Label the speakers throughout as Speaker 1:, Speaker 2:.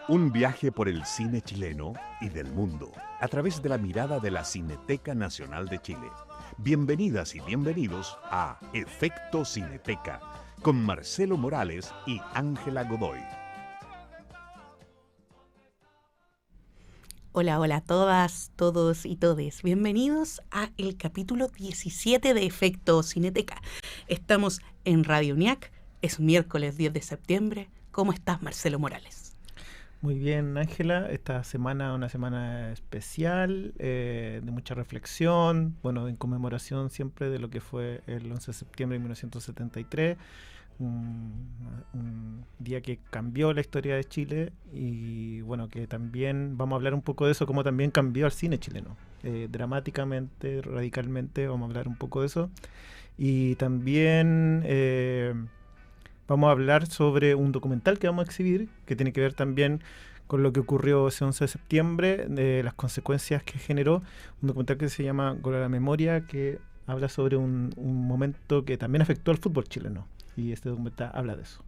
Speaker 1: Un viaje por el cine chileno y del mundo a través de la mirada de la Cineteca Nacional de Chile. Bienvenidas y bienvenidos a Efecto Cineteca con Marcelo Morales y Ángela Godoy.
Speaker 2: Hola, hola a todas, todos y todes. Bienvenidos a el capítulo 17 de Efecto Cineteca. Estamos en Radio UNIAC, es miércoles 10 de septiembre. ¿Cómo estás, Marcelo Morales?
Speaker 3: Muy bien, Ángela. Esta semana una semana especial, de mucha reflexión, bueno, en conmemoración siempre de lo que fue el 11 de septiembre de 1973, un día que cambió la historia de Chile y bueno, que también vamos a hablar un poco de eso, cómo también cambió el cine chileno, dramáticamente, radicalmente, vamos a hablar un poco de eso. Y también vamos a hablar sobre un documental que vamos a exhibir, que tiene que ver también con lo que ocurrió ese 11 de septiembre, de las consecuencias que generó. Un documental que se llama Gol a la Memoria, que habla sobre un momento que también afectó al fútbol chileno. Y este documental habla de eso.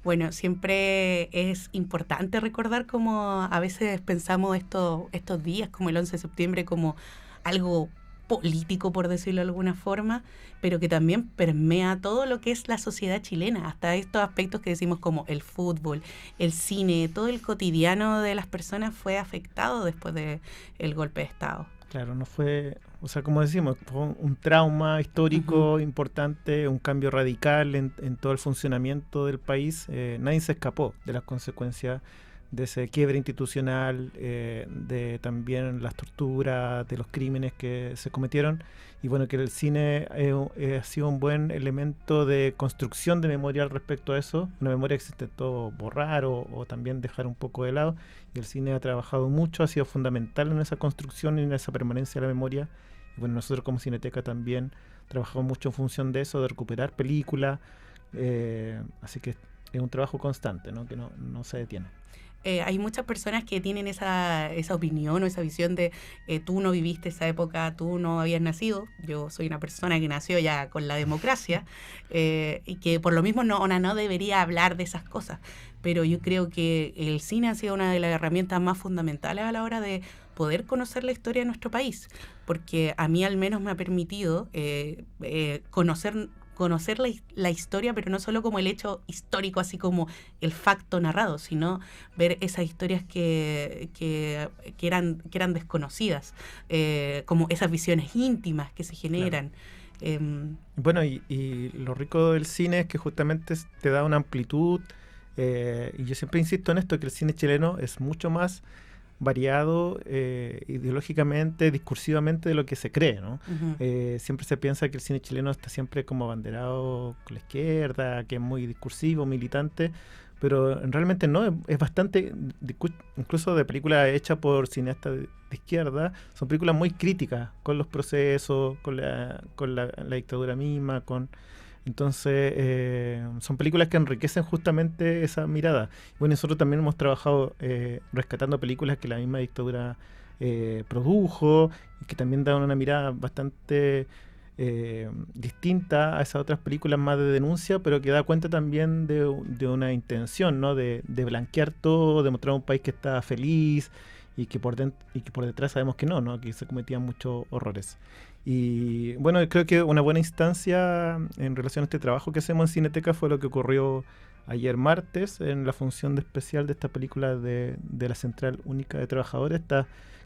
Speaker 2: Bueno, siempre es importante recordar cómo a veces pensamos estos días, como el 11 de septiembre, como algo político, por decirlo de alguna forma, pero que también permea todo lo que es la sociedad chilena, hasta estos aspectos que decimos como el fútbol, el cine, todo el cotidiano de las personas fue afectado después del golpe de Estado.
Speaker 3: Claro, no fue, o sea, como decimos, fue un trauma histórico importante, un cambio radical en todo el funcionamiento del país. Nadie se escapó de las consecuencias de ese quiebre institucional, de también las torturas, de los crímenes que se cometieron. Y bueno, que el cine ha sido un buen elemento de construcción de memoria al respecto a eso, una memoria que se intentó borrar o también dejar un poco de lado. Y el cine ha trabajado mucho, ha sido fundamental en esa construcción y en esa permanencia de la memoria. Y bueno, nosotros como Cineteca también trabajamos mucho en función de eso, de recuperar películas. Así que es un trabajo constante, ¿no? Que no se detiene.
Speaker 2: Hay muchas personas que tienen esa opinión o esa visión de tú no viviste esa época, tú no habías nacido. Yo soy una persona que nació ya con la democracia y que por lo mismo no debería hablar de esas cosas. Pero yo creo que el cine ha sido una de las herramientas más fundamentales a la hora de poder conocer la historia de nuestro país, porque a mí al menos me ha permitido conocer la historia, pero no solo como el hecho histórico, así como el facto narrado, sino ver esas historias que eran desconocidas, como esas visiones íntimas que se generan. Claro.
Speaker 3: Bueno, y lo rico del cine es que justamente te da una amplitud, y yo siempre insisto en esto, que el cine chileno es mucho más variado ideológicamente, discursivamente de lo que se cree, ¿no? Siempre se piensa que el cine chileno está siempre como abanderado con la izquierda, que es muy discursivo, militante, pero realmente no, es bastante, incluso de películas hechas por cineastas de izquierda, son películas muy críticas con los procesos, con la dictadura misma, entonces, son películas que enriquecen justamente esa mirada. Bueno, nosotros también hemos trabajado rescatando películas que la misma dictadura produjo y que también dan una mirada bastante distinta a esas otras películas más de denuncia, pero que da cuenta también de una intención, ¿no? De blanquear todo, de mostrar un país que está feliz y que por detrás sabemos que no, que se cometían muchos horrores. Y bueno, creo que una buena instancia en relación a este trabajo que hacemos en Cineteca fue lo que ocurrió ayer martes en la función especial de esta película de la Central Única de Trabajadores,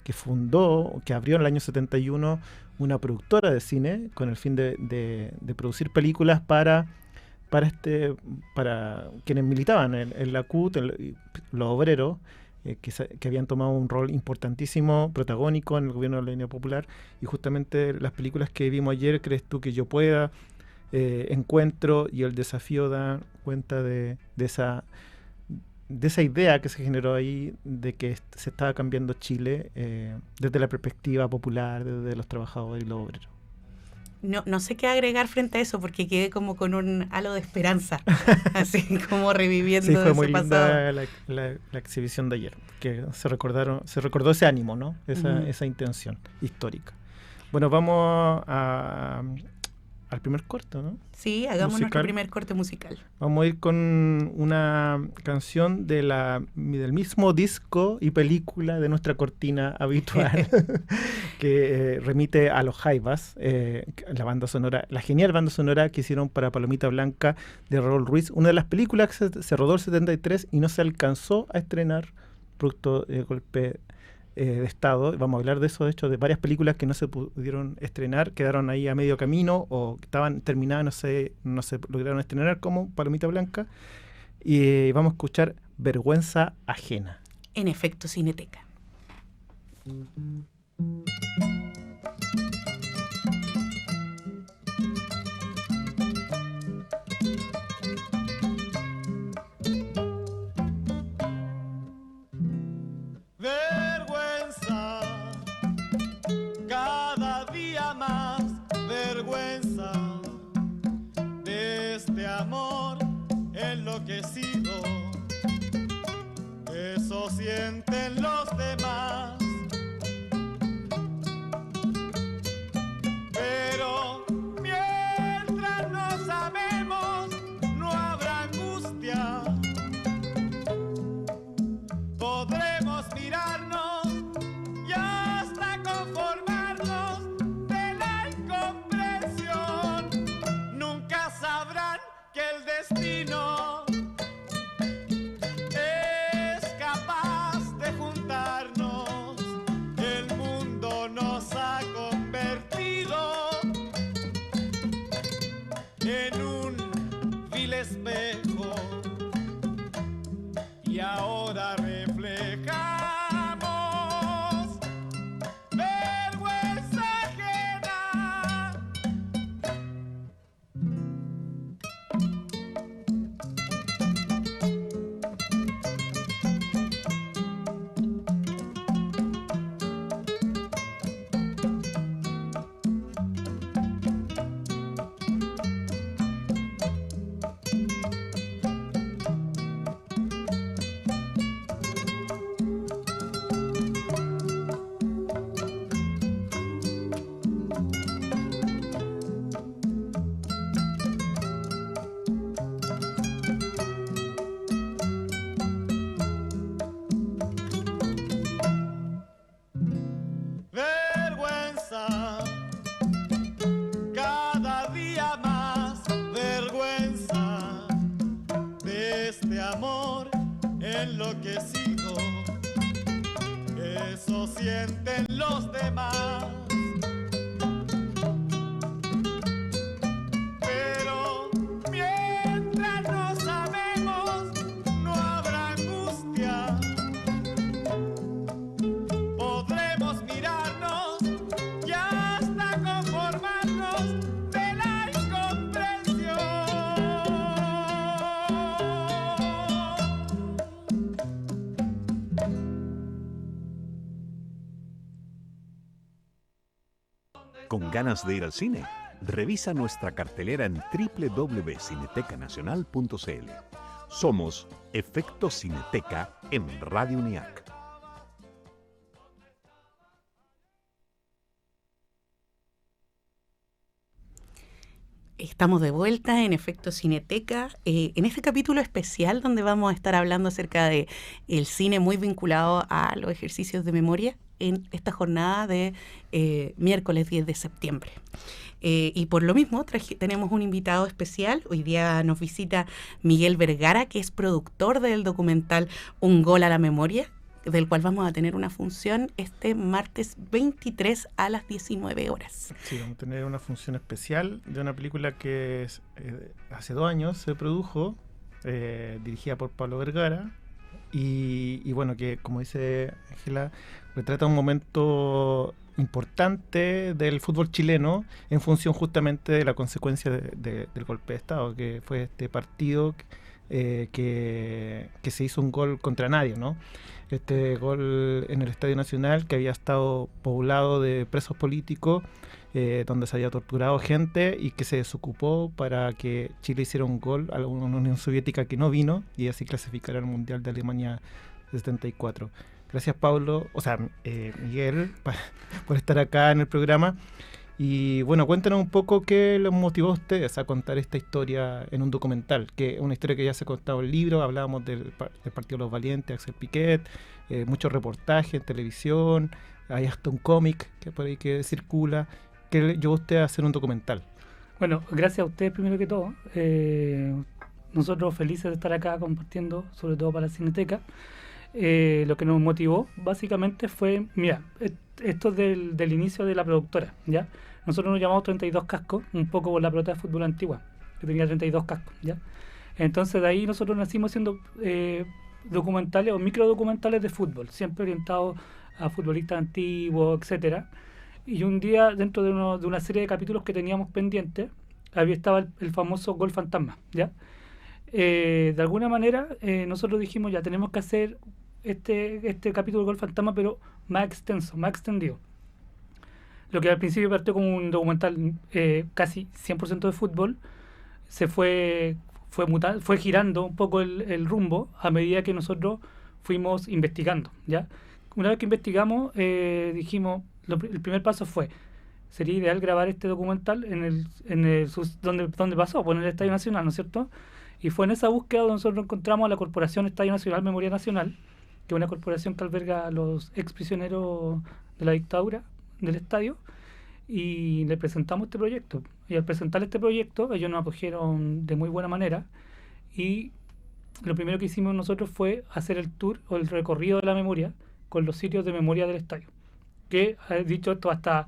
Speaker 3: que abrió en el año 71 una productora de cine con el fin de producir películas para quienes militaban en la CUT, los obreros, que habían tomado un rol importantísimo, protagónico en el gobierno de la Unidad Popular, y justamente las películas que vimos ayer, ¿Crees tú que yo pueda?, Encuentro y El desafío, dan cuenta de esa idea que se generó ahí de que se estaba cambiando Chile desde la perspectiva popular, desde los trabajadores y los obreros.
Speaker 2: No sé qué agregar frente a eso, porque quedé como con un halo de esperanza, así como reviviendo
Speaker 3: sí, fue
Speaker 2: ese
Speaker 3: muy
Speaker 2: pasado.
Speaker 3: linda la exhibición de ayer, que se recordó ese ánimo, ¿no? Esa intención histórica. Bueno, vamos a al primer corte, ¿no?
Speaker 2: Sí, hagamos nuestro
Speaker 3: Musical.
Speaker 2: primer corte musical.
Speaker 3: Vamos a ir con una canción del mismo disco y película de nuestra cortina habitual, que remite a los Jaivas, la banda sonora, la genial banda sonora que hicieron para Palomita Blanca de Raúl Ruiz, una de las películas que se rodó el 73 y no se alcanzó a estrenar producto del golpe de Estado. Vamos a hablar de eso, de hecho, de varias películas que no se pudieron estrenar, quedaron ahí a medio camino o estaban terminadas, no se lograron estrenar, como Palomita Blanca. Y vamos a escuchar Vergüenza Ajena.
Speaker 2: En Efecto Cineteca.
Speaker 4: Vergüenza, cada día más vergüenza de este amor enloquecido. Eso sienten los demás. Pero mientras no sabemos, no habrá angustia. Podremos mirarnos y hasta conformarnos de la incomprensión. Nunca sabrán que el destino es capaz de juntarnos. El mundo nos ha convertido en un vil espejo y ahora reflejamos vergüenza ajena. Vergüenza, cada día más vergüenza de este amor enloquecido. Eso sienten los demás. Pero mientras no sabemos, no habrá angustia. Podremos mirarnos y hasta conformarnos de la incomprensión.
Speaker 1: ¿Con ganas de ir al cine? Revisa nuestra cartelera en www.cinetecanacional.cl. Somos Efecto Cineteca en Radio UNIAC.
Speaker 2: Estamos de vuelta en Efecto Cineteca, en este capítulo especial donde vamos a estar hablando acerca de el cine muy vinculado a los ejercicios de memoria en esta jornada de miércoles 10 de septiembre. Y por lo mismo tenemos un invitado especial. Hoy día nos visita Miguel Vergara, que es productor del documental Un Gol a la Memoria, del cual vamos a tener una función este martes 23 a las 19 horas.
Speaker 3: Sí, vamos a tener una función especial de una película que hace 2 años se produjo, dirigida por Pablo Vergara, y bueno, que como dice Ángela, retrata un momento importante del fútbol chileno en función justamente de la consecuencia del golpe de Estado, que fue este partido que se hizo un gol contra nadie, ¿no? Este gol en el Estadio Nacional, que había estado poblado de presos políticos, donde se había torturado gente y que se desocupó para que Chile hiciera un gol a una Unión Soviética que no vino y así clasificara al Mundial de Alemania 74. Gracias, Pablo, Miguel, por estar acá en el programa. Y bueno, cuéntanos un poco qué los motivó a ustedes a contar esta historia en un documental, que es una historia que ya se ha contado en el libro, hablábamos del Partido de los Valientes, Axel Piquet, muchos reportajes en televisión, hay hasta un cómic que por ahí que circula. ¿Qué le llevó a usted a hacer un documental?
Speaker 5: Bueno, gracias a ustedes primero que todo. Nosotros felices de estar acá compartiendo, sobre todo para la Cineteca. Lo que nos motivó básicamente fue, mira, esto es del inicio de la productora, ¿ya? Nosotros nos llamamos 32 cascos, un poco por la pelota de fútbol antigua, que tenía 32 cascos, ¿ya? Entonces de ahí nosotros nacimos haciendo documentales o microdocumentales de fútbol, siempre orientados a futbolistas antiguos, etcétera. Y un día, dentro de una serie de capítulos que teníamos pendientes, estaba el famoso Gol Fantasma, ¿ya? De alguna manera, nosotros dijimos, ya tenemos que hacer este capítulo de Gol Fantasma, pero más extenso, más extendido. Lo que al principio partió como un documental casi 100% de fútbol, se fue girando un poco el rumbo a medida que nosotros fuimos investigando, ¿ya? Una vez que investigamos, dijimos, el primer paso fue, sería ideal grabar este documental donde pasó, pues en el Estadio Nacional, ¿no es cierto? Y fue en esa búsqueda donde nosotros encontramos a la Corporación Estadio Nacional Memoria Nacional, que es una corporación que alberga a los exprisioneros de la dictadura del estadio, y le presentamos este proyecto. Y al presentar este proyecto, ellos nos acogieron de muy buena manera, y lo primero que hicimos nosotros fue hacer el tour o el recorrido de la memoria con los sitios de memoria del estadio. Que, dicho esto, hasta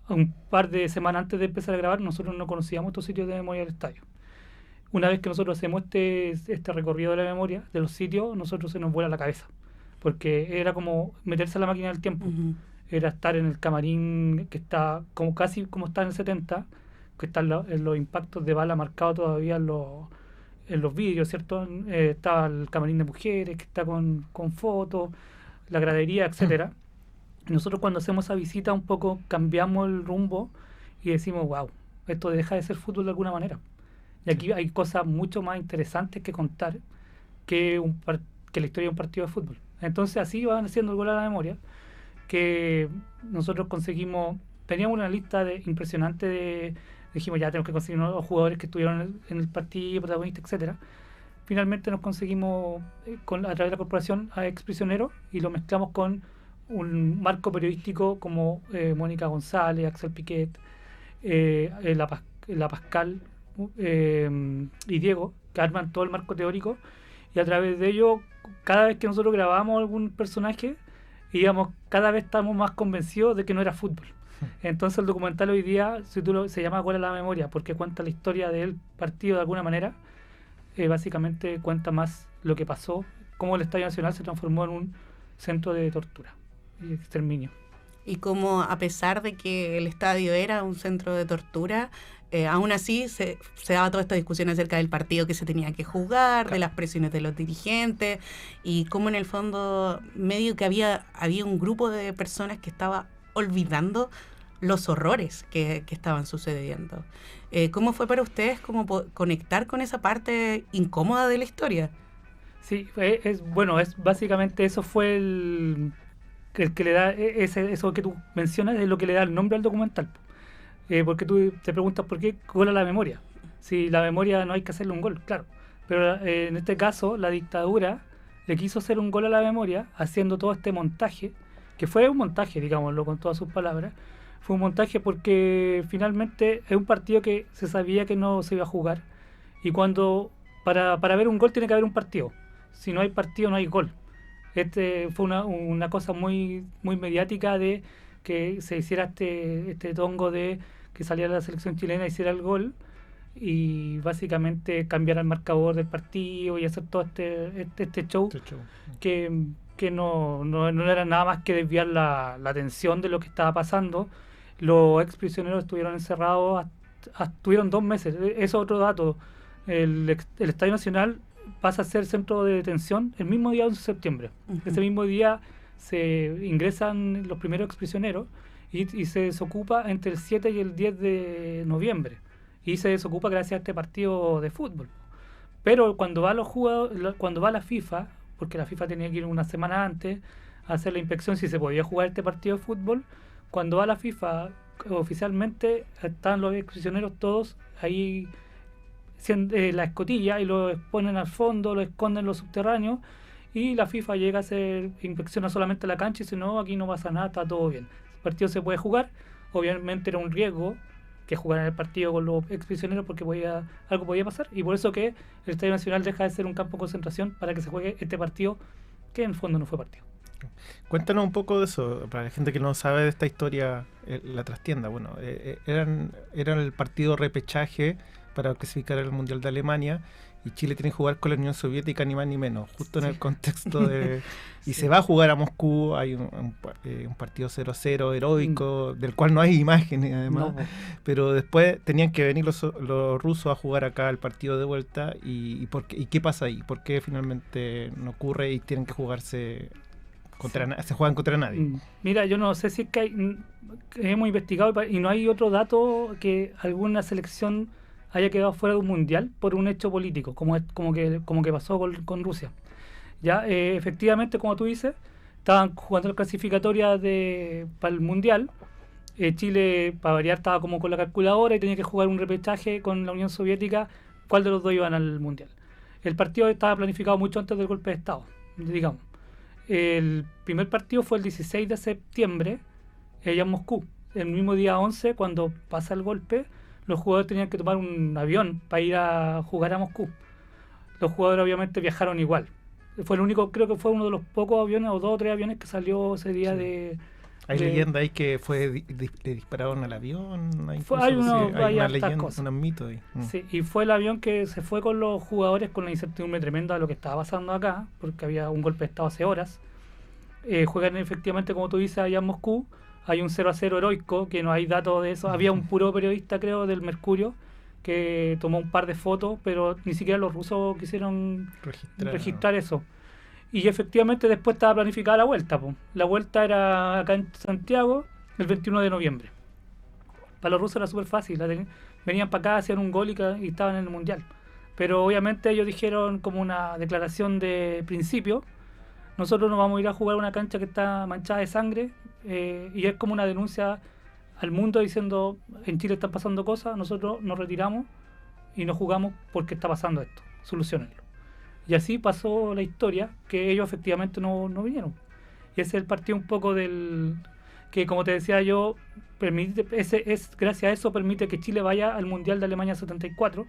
Speaker 5: un par de semanas antes de empezar a grabar, nosotros no conocíamos estos sitios de memoria del estadio. Una vez que nosotros hacemos este recorrido de la memoria, de los sitios, nosotros se nos vuela la cabeza. Porque era como meterse a la máquina del tiempo.
Speaker 2: Ujú.
Speaker 5: Era estar en el camarín que está como casi como está en el 70, que están los impactos de bala marcados todavía en los vídeos, ¿cierto? Estaba el camarín de mujeres, que está con fotos, la gradería, etcétera. Y nosotros cuando hacemos esa visita un poco cambiamos el rumbo y decimos, wow, esto deja de ser fútbol de alguna manera. Y aquí hay cosas mucho más interesantes que contar que la historia de un partido de fútbol. Entonces así van haciendo el Gol a la Memoria, que nosotros teníamos una lista impresionante dijimos ya tenemos que conseguir los jugadores que estuvieron en el partido, protagonistas, etcétera. Finalmente nos conseguimos a través de la corporación a exprisioneros y lo mezclamos con un marco periodístico como Mónica González, Axel Piquet, la Pascal y Diego, que arman todo el marco teórico, y a través de ello, cada vez que nosotros grabábamos algún personaje, cada vez estamos más convencidos de que no era fútbol. Entonces el documental hoy día se llama Gol a la Memoria, porque cuenta la historia del partido de alguna manera. Básicamente cuenta más lo que pasó, cómo el Estadio Nacional se transformó en un centro de tortura y exterminio.
Speaker 2: Y cómo, a pesar de que el estadio era un centro de tortura, aún así se daba toda esta discusión acerca del partido que se tenía que jugar, de las presiones de los dirigentes, y cómo en el fondo medio que había un grupo de personas que estaba olvidando los horrores que estaban sucediendo. ¿Cómo fue para ustedes conectar con esa parte incómoda de la historia?
Speaker 5: Sí, es básicamente eso fue el que le da, eso que tú mencionas es lo que le da el nombre al documental. Porque tú te preguntas por qué Gol a la Memoria. Si la memoria no hay que hacerle un gol, claro. Pero en este caso la dictadura le quiso hacer un gol a la memoria haciendo todo este montaje, que fue un montaje, digámoslo con todas sus palabras. Fue un montaje porque finalmente es un partido que se sabía que no se iba a jugar. Y para ver un gol tiene que haber un partido. Si no hay partido no hay gol. Fue una cosa muy, muy mediática de que se hiciera este tongo de que saliera la selección chilena, hiciera el gol y básicamente cambiar el marcador del partido y hacer todo este show, que no era nada más que desviar la atención de lo que estaba pasando. Los exprisioneros estuvieron encerrados, estuvieron 2 meses. Eso es otro dato. El Estadio Nacional pasa a ser centro de detención el mismo día 11 de septiembre. Uh-huh. Ese mismo día se ingresan los primeros exprisioneros y se desocupa entre el 7 y el 10 de noviembre. Y se desocupa gracias a este partido de fútbol. Pero cuando va la FIFA, porque la FIFA tenía que ir una semana antes a hacer la inspección si se podía jugar este partido de fútbol, cuando va la FIFA oficialmente están los ex prisioneros todos ahí la escotilla y lo exponen al fondo, lo esconden en los subterráneos y la FIFA llega a hacer, inspecciona solamente la cancha y dice no, aquí no pasa nada, está todo bien. El partido se puede jugar, obviamente era un riesgo que jugaran el partido con los ex prisioneros porque algo podía pasar y por eso que el Estadio Nacional deja de ser un campo de concentración para que se juegue este partido que en el fondo no fue partido.
Speaker 3: Cuéntanos un poco de eso, para la gente que no sabe de esta historia, la trastienda. Bueno, eran el partido repechaje para clasificar al Mundial de Alemania y Chile tiene que jugar con la Unión Soviética ni más ni menos, justo en el contexto de... Y se va a jugar a Moscú, hay un partido 0-0 heroico, del cual no hay imágenes además,
Speaker 5: No.
Speaker 3: pero después tenían que venir los rusos a jugar acá el partido de vuelta y ¿qué pasa ahí? ¿Por qué finalmente no ocurre y tienen que jugarse... se juegan contra nadie?
Speaker 5: Mira, yo no sé si es que hemos investigado y no hay otro dato que alguna selección haya quedado fuera de un mundial por un hecho político, como que pasó con Rusia. Ya, efectivamente, como tú dices, estaban jugando las clasificatorias para el mundial. Chile, para variar, estaba como con la calculadora y tenía que jugar un repechaje con la Unión Soviética. ¿Cuál de los dos iban al mundial? El partido estaba planificado mucho antes del golpe de Estado, digamos. El primer partido fue el 16 de septiembre, allá en Moscú. El mismo día 11, cuando pasa el golpe, los jugadores tenían que tomar un avión para ir a jugar a Moscú. Los jugadores obviamente viajaron igual. Fue el único, creo que fue uno de los pocos aviones, o 2 o 3 aviones que salió ese día de...
Speaker 3: Hay leyenda ahí que le dispararon al avión.
Speaker 5: Hay
Speaker 3: una
Speaker 5: leyenda,
Speaker 3: cosas. Un mito ahí.
Speaker 5: Sí, y fue el avión que se fue con los jugadores con la incertidumbre tremenda de lo que estaba pasando acá, porque había un golpe de Estado hace horas. Juegan efectivamente, como tú dices, allá en Moscú. Hay un 0-0 heroico, que no hay datos de eso. Había un puro periodista, creo, del Mercurio, que tomó un par de fotos, pero ni siquiera los rusos quisieron registrar eso. Y efectivamente después estaba planificada la vuelta. La vuelta era acá en Santiago el 21 de noviembre. Para los rusos era súper fácil. Venían para acá, hacían un gol y estaban en el Mundial. Pero obviamente ellos dijeron como una declaración de principio: nosotros no vamos a ir a jugar a una cancha que está manchada de sangre, y es como una denuncia al mundo diciendo: en Chile están pasando cosas, nosotros nos retiramos y no jugamos porque está pasando esto, solucionenlo. Y así pasó la historia, que ellos efectivamente no vinieron. Y ese es el partido un poco del... que, como te decía yo, gracias a eso permite que Chile vaya al Mundial de Alemania 74.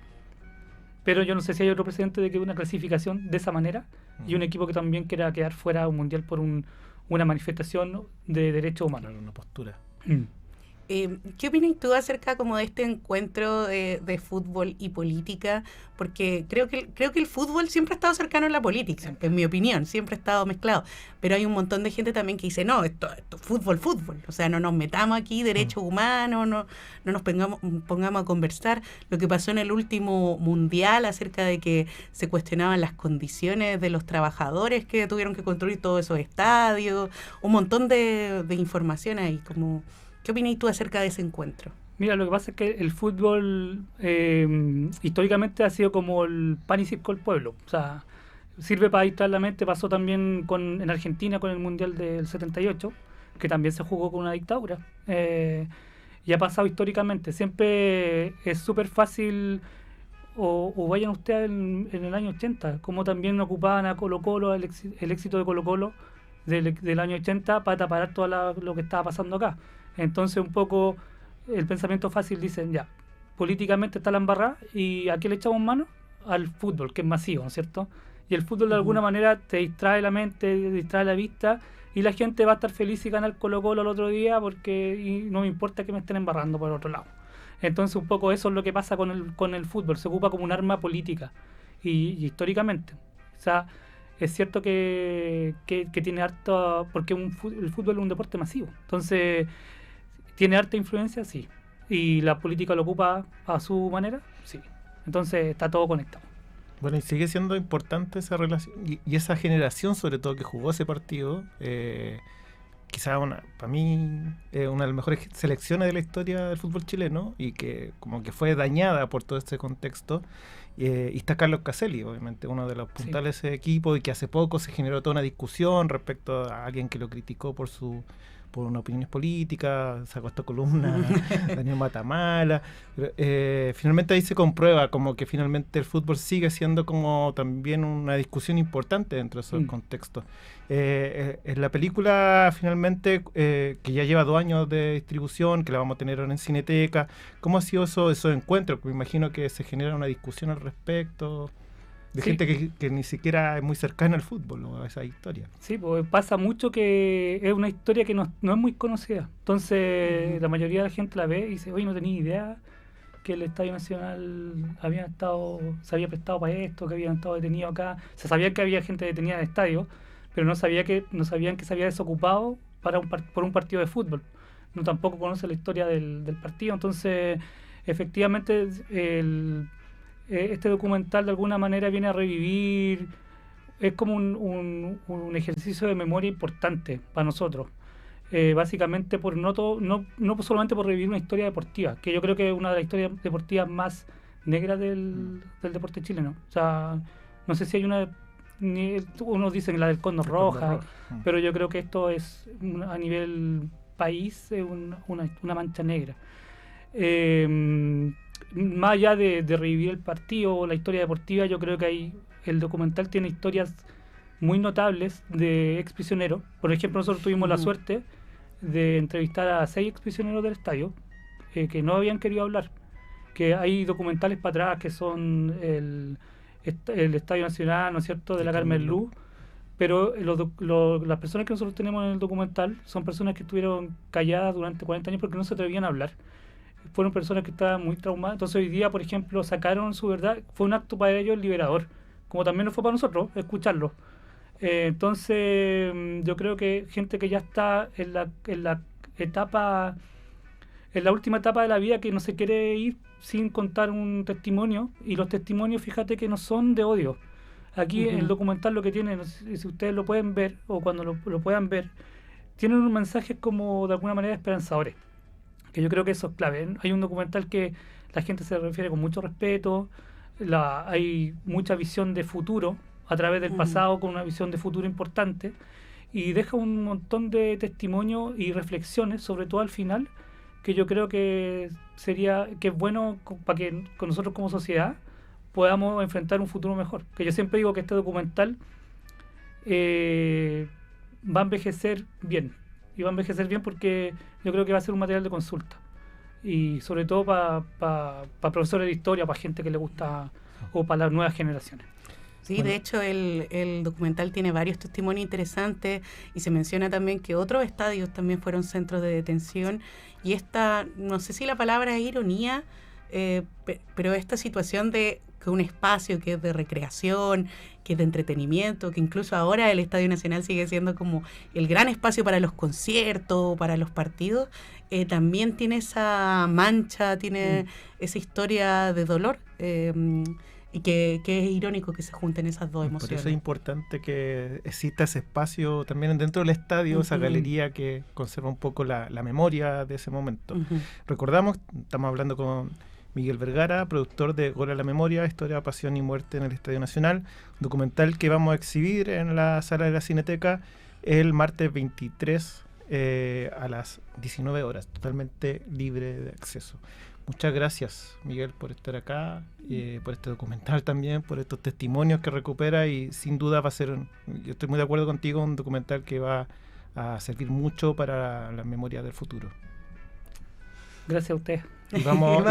Speaker 5: Pero yo no sé si hay otro precedente de que una clasificación de esa manera y un equipo que también quiera quedar fuera de un Mundial por una manifestación de derechos humanos.
Speaker 3: Una postura.
Speaker 2: ¿Qué opinas tú acerca como de este encuentro de fútbol y política? Porque creo que el fútbol siempre ha estado cercano a la política, en mi opinión, siempre ha estado mezclado. Pero hay un montón de gente también que dice: no, esto fútbol. O sea, no nos metamos aquí, derechos humanos, no nos pongamos a conversar. Lo que pasó en el último mundial acerca de que se cuestionaban las condiciones de los trabajadores que tuvieron que construir todos esos estadios, un montón de información ahí como... ¿Qué opinas tú acerca de ese encuentro?
Speaker 5: Mira, lo que pasa es que el fútbol históricamente ha sido como el pan y circo del pueblo. O sea, sirve para distraer la mente. Pasó también en Argentina con el Mundial del 78, que también se jugó con una dictadura. Y ha pasado históricamente. Siempre es súper fácil, o vayan ustedes en el año 80, como también ocupaban a Colo-Colo, el éxito de Colo-Colo del año 80 para tapar todo lo que estaba pasando acá. Entonces un poco el pensamiento fácil dicen: ya, políticamente está la embarrada, ¿y a qué le echamos mano? Al fútbol, que es masivo, ¿no es cierto? Y el fútbol de alguna manera te distrae la mente, te distrae la vista, y la gente va a estar feliz si gana el Colo-Colo el otro día, y no me importa que me estén embarrando por el otro lado. Entonces un poco eso es lo que pasa con el fútbol, se ocupa como un arma política, y históricamente. O sea, es cierto que tiene harto, porque el fútbol es un deporte masivo, entonces tiene harta influencia, sí, y la política lo ocupa a su manera, sí, entonces está todo conectado.
Speaker 3: Bueno, y sigue siendo importante esa relación y esa generación sobre todo que jugó ese partido, quizá para mí una de las mejores selecciones de la historia del fútbol chileno, y que como que fue dañada por todo este contexto. Y está Carlos Caselli, obviamente, uno de los puntales de ese equipo, y que hace poco se generó toda una discusión respecto a alguien que lo criticó por su por unas opiniones políticas, sacó esta columna Daniel Matamala. Finalmente ahí se comprueba como que finalmente el fútbol sigue siendo como también una discusión importante dentro de esos contextos. En la película finalmente, que ya lleva 2 años de distribución, que la vamos a tener ahora en Cineteca, ¿cómo ha sido esos encuentros? Me imagino que se genera una discusión al respecto de gente que ni siquiera es muy cercana al fútbol o a esa historia.
Speaker 5: Sí, pues pasa mucho que es una historia que no es muy conocida. Entonces, la mayoría de la gente la ve y dice, oye, no tenía idea que el Estadio Nacional se había prestado para esto, que habían estado detenidos acá. Se sabía que había gente detenida en el estadio, pero no sabían que se había desocupado por un partido de fútbol. No tampoco conoce la historia del partido. Entonces, efectivamente, este documental de alguna manera viene a revivir, es como un ejercicio de memoria importante para nosotros. Básicamente no solamente por revivir una historia deportiva, que yo creo que es una de las historias deportivas más negras del deporte chileno. O sea, no sé si hay unos dicen la del Cóndor Roja, pero yo creo que esto es a nivel país es una mancha negra. Más allá de revivir el partido o la historia deportiva, yo creo que el documental tiene historias muy notables de exprisioneros. Por ejemplo, nosotros tuvimos la suerte de entrevistar a 6 exprisioneros del estadio que no habían querido hablar. Que hay documentales para atrás que son el Estadio Nacional, ¿no es cierto?, de la Carmen Luz. Pero las personas que nosotros tenemos en el documental son personas que estuvieron calladas durante 40 años porque no se atrevían a hablar. Fueron personas que estaban muy traumadas. Entonces hoy día, por ejemplo, sacaron su verdad. Fue un acto para ellos liberador, como también lo fue para nosotros escucharlo. Entonces yo creo que gente que ya está en la última etapa de la vida, que no se quiere ir sin contar un testimonio, y los testimonios, fíjate que no son de odio. Aquí en el documental lo que tiene, no sé si ustedes lo pueden ver o cuando lo puedan ver, tienen un mensaje como de alguna manera esperanzadores, que yo creo que eso es clave. Hay un documental que la gente se refiere con mucho respeto, hay mucha visión de futuro a través del pasado, con una visión de futuro importante, y deja un montón de testimonios y reflexiones, sobre todo al final, que yo creo que es bueno para que con nosotros como sociedad podamos enfrentar un futuro mejor. Que yo siempre digo que este documental va a envejecer bien. Y va a envejecer bien porque yo creo que va a ser un material de consulta. Y sobre todo para profesores de historia, para gente que le gusta, o para las nuevas generaciones.
Speaker 2: Sí, bueno, de hecho el documental tiene varios testimonios interesantes y se menciona también que otros estadios también fueron centros de detención, y esta, no sé si la palabra es ironía, pero esta situación de que un espacio que es de recreación, que es de entretenimiento, que incluso ahora el Estadio Nacional sigue siendo como el gran espacio para los conciertos, para los partidos, también tiene esa mancha, tiene esa historia de dolor, y que es irónico que se junten esas dos emociones.
Speaker 3: Por eso es importante que exista ese espacio también dentro del estadio, esa galería que conserva un poco la memoria de ese momento. Recordamos, estamos hablando con Miguel Vergara, productor de Gol a la Memoria, Historia, Pasión y Muerte en el Estadio Nacional, documental que vamos a exhibir en la sala de la Cineteca el martes 23 a las 19 horas, totalmente libre de acceso. Muchas gracias, Miguel, por estar acá, por este documental también, por estos testimonios que recupera, y sin duda va a ser, yo estoy muy de acuerdo contigo, un documental que va a servir mucho para la memoria del futuro.
Speaker 5: Gracias a usted.
Speaker 2: Vamos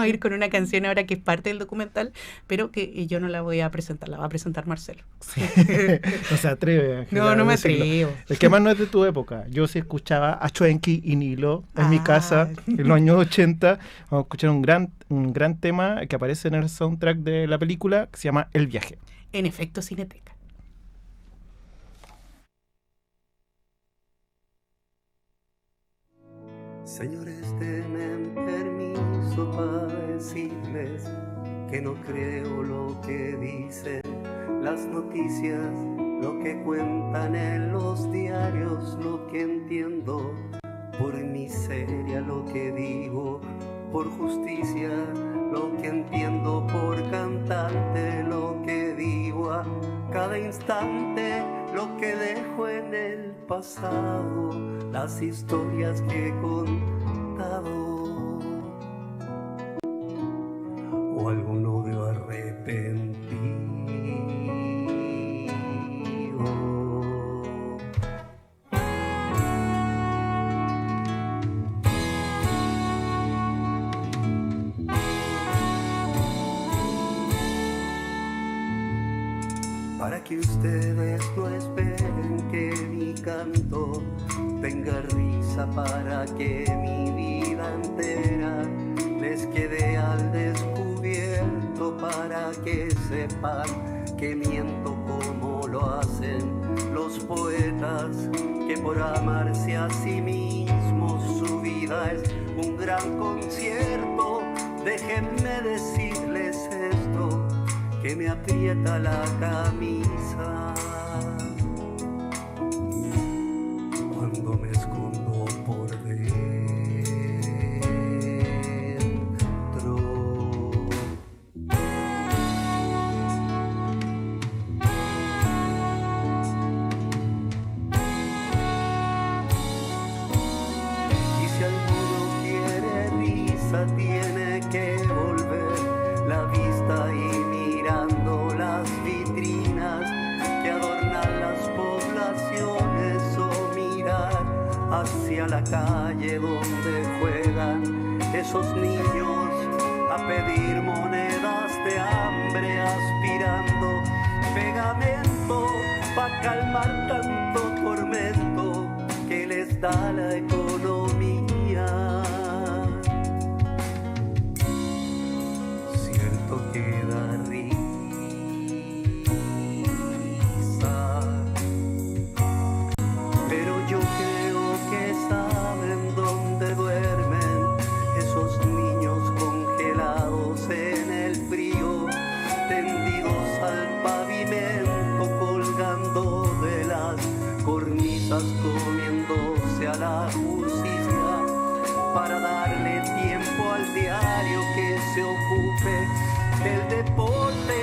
Speaker 2: a ir con una canción ahora que es parte del documental, pero que yo no la voy a presentar, la va a presentar Marcelo.
Speaker 3: Sí. No se atreve, Ángela,
Speaker 2: no me atrevo.
Speaker 3: Es que además no es de tu época. Yo sí escuchaba a Chuenki y Nilo en mi casa en los años 80. Vamos a escuchar un gran tema que aparece en el soundtrack de la película, que se llama El Viaje.
Speaker 2: En Efecto Cineteca.
Speaker 6: Señores, denme permiso para decirles que no creo lo que dicen las noticias, lo que cuentan en los diarios, lo que entiendo por miseria, lo que digo por justicia, lo que entiendo por cantante, lo que digo a cada instante, lo que dejo en el pasado, las historias que he contado, o algún odio arrepentido. Para que ustedes no esperen que mi canto tenga risa, para que mi vida entera les quede al descubierto, para que sepan que miento como lo hacen los poetas, que por amarse a sí mismos su vida es un gran concierto. Déjenme decirles esto, que me aprieta la camisa cuando me escondo por dentro. Y si alguno quiere risa, tiene que volver la vista y mirando las vitrinas que adornan las poblaciones, o mirar hacia la calle donde juegan esos niños a pedir monedas de hambre, aspirando pegamento para calmar tanto tormento que les da la economía. Cierto que da risa, pero yo creo que saben dónde duermen esos niños congelados en el frío, tendidos al pavimento, colgando de las cornisas, comiéndose a la justicia, para darle tiempo al diario que se ocupe del deporte,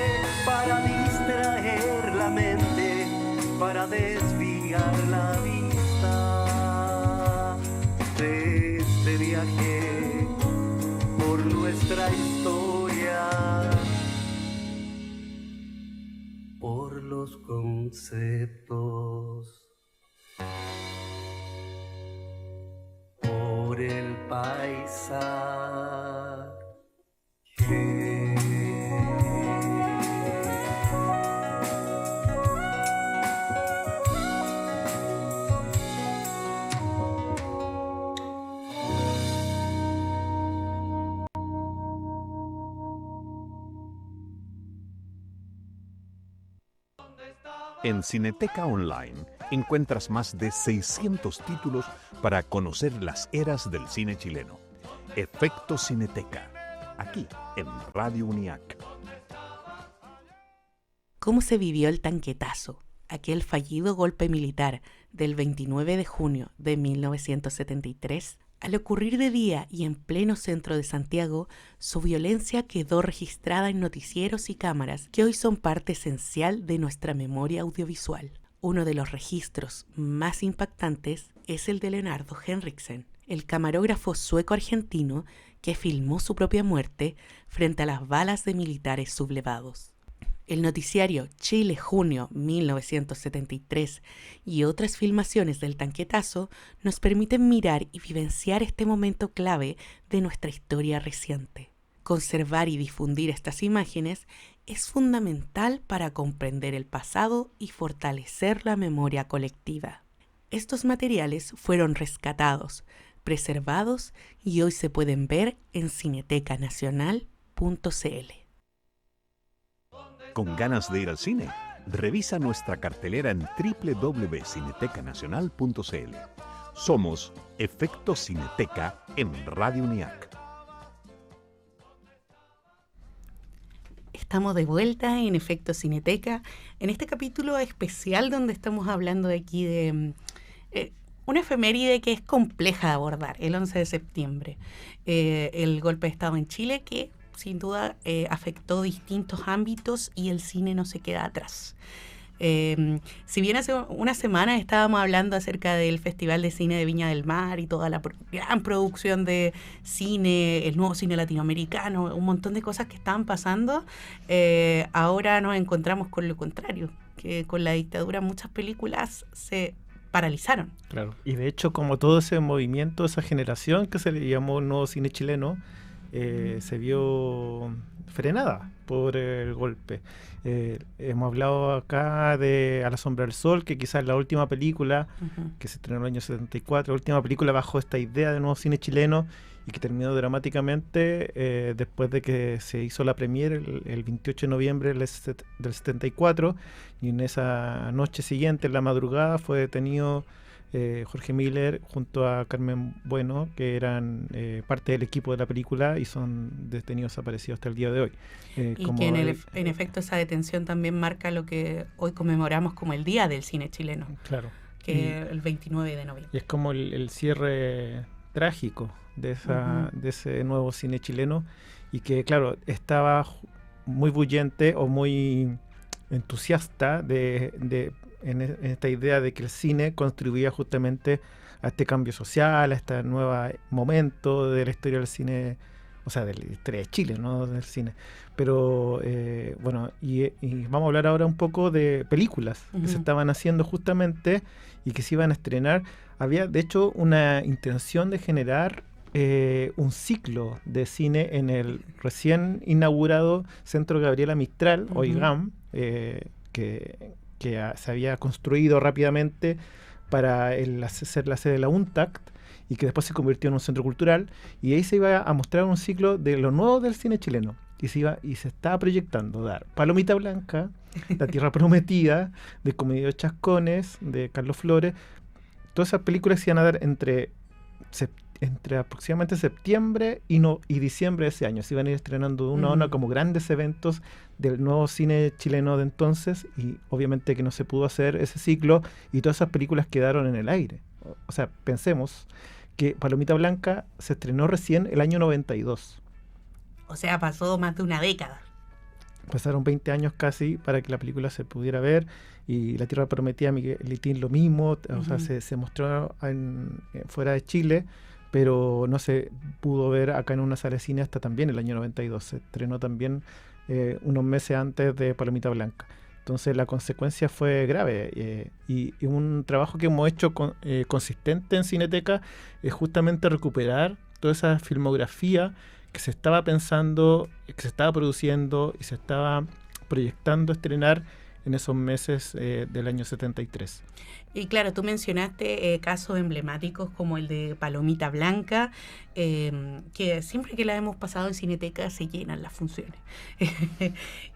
Speaker 6: para distraer la mente, para desviar la vista de este viaje por nuestra historia, por los conceptos, por el paisaje.
Speaker 1: En Cineteca Online encuentras más de 600 títulos para conocer las eras del cine chileno. Efecto Cineteca, aquí en Radio UNIAC.
Speaker 2: ¿Cómo se vivió el tanquetazo, aquel fallido golpe militar del 29 de junio de 1973? Al ocurrir de día y en pleno centro de Santiago, su violencia quedó registrada en noticieros y cámaras que hoy son parte esencial de nuestra memoria audiovisual. Uno de los registros más impactantes es el de Leonardo Henriksen, el camarógrafo sueco-argentino que filmó su propia muerte frente a las balas de militares sublevados. El noticiario Chile Junio 1973 y otras filmaciones del tanquetazo nos permiten mirar y vivenciar este momento clave de nuestra historia reciente. Conservar y difundir estas imágenes es fundamental para comprender el pasado y fortalecer la memoria colectiva. Estos materiales fueron rescatados, preservados y hoy se pueden ver en cinetecanacional.cl.
Speaker 1: ¿Con ganas de ir al cine? Revisa nuestra cartelera en www.cinetecanacional.cl. Somos Efecto Cineteca en Radio UNIAC.
Speaker 2: Estamos de vuelta en Efecto Cineteca, en este capítulo especial donde estamos hablando de aquí de una efeméride que es compleja de abordar, el 11 de septiembre. El golpe de Estado en Chile que sin duda afectó distintos ámbitos y el cine no se queda atrás. Si bien hace una semana estábamos hablando acerca del Festival de Cine de Viña del Mar y toda la gran producción de cine, el nuevo cine latinoamericano, un montón de cosas que estaban pasando, ahora nos encontramos con lo contrario, que con la dictadura muchas películas se paralizaron.
Speaker 3: Claro. Y de hecho, como todo ese movimiento, esa generación que se le llamó nuevo cine chileno, se vio frenada por el golpe. Hemos hablado acá de A la sombra del sol, que quizás la última película que se estrenó en el año 74, la última película bajo esta idea de nuevo cine chileno y que terminó dramáticamente después de que se hizo la premiere el 28 de noviembre del 74, y en esa noche siguiente, en la madrugada, fue detenido Jorge Miller junto a Carmen Bueno, que eran parte del equipo de la película y son detenidos desaparecidos hasta el día de hoy.
Speaker 2: Y que en efecto esa detención también marca lo que hoy conmemoramos como el Día del Cine Chileno.
Speaker 3: Claro.
Speaker 2: Que el 29 de noviembre.
Speaker 3: Y es como el cierre trágico de ese nuevo cine chileno, y que claro, estaba muy bullente o muy entusiasta en esta idea de que el cine contribuía justamente a este cambio social, a este nuevo momento de la historia del cine, o sea, de la historia de Chile, no del cine. Pero bueno, y vamos a hablar ahora un poco de películas que se estaban haciendo justamente y que se iban a estrenar. Había, de hecho, una intención de generar un ciclo de cine en el recién inaugurado Centro Gabriela Mistral, o IGAM, que se había construido rápidamente para ser la sede de la UNTACT y que después se convirtió en un centro cultural, y ahí se iba a mostrar un ciclo de lo nuevo del cine chileno, y se estaba proyectando dar Palomita Blanca, La Tierra Prometida, de Comedios Chascones, de Carlos Flores. Todas esas películas se iban a dar entre aproximadamente septiembre y diciembre de ese año. Se iban a ir estrenando uno a uno como grandes eventos del nuevo cine chileno de entonces, y obviamente que no se pudo hacer ese ciclo y todas esas películas quedaron en el aire. O sea, pensemos que Palomita Blanca se estrenó recién el año 92.
Speaker 2: O sea, pasó más de una década.
Speaker 3: Pasaron 20 años casi para que la película se pudiera ver, y La Tierra Prometida, Miguel Litín, lo mismo. O sea, se mostró fuera de Chile, pero no se pudo ver acá en una sala de cine hasta también el año 92. Se estrenó también unos meses antes de Palomita Blanca. Entonces la consecuencia fue grave, y un trabajo que hemos hecho consistente en Cineteca es justamente recuperar toda esa filmografía que se estaba pensando, que se estaba produciendo y se estaba proyectando estrenar en esos meses del año 73.
Speaker 2: Y claro, tú mencionaste casos emblemáticos como el de Palomita Blanca, que siempre que la hemos pasado en Cineteca se llenan las funciones.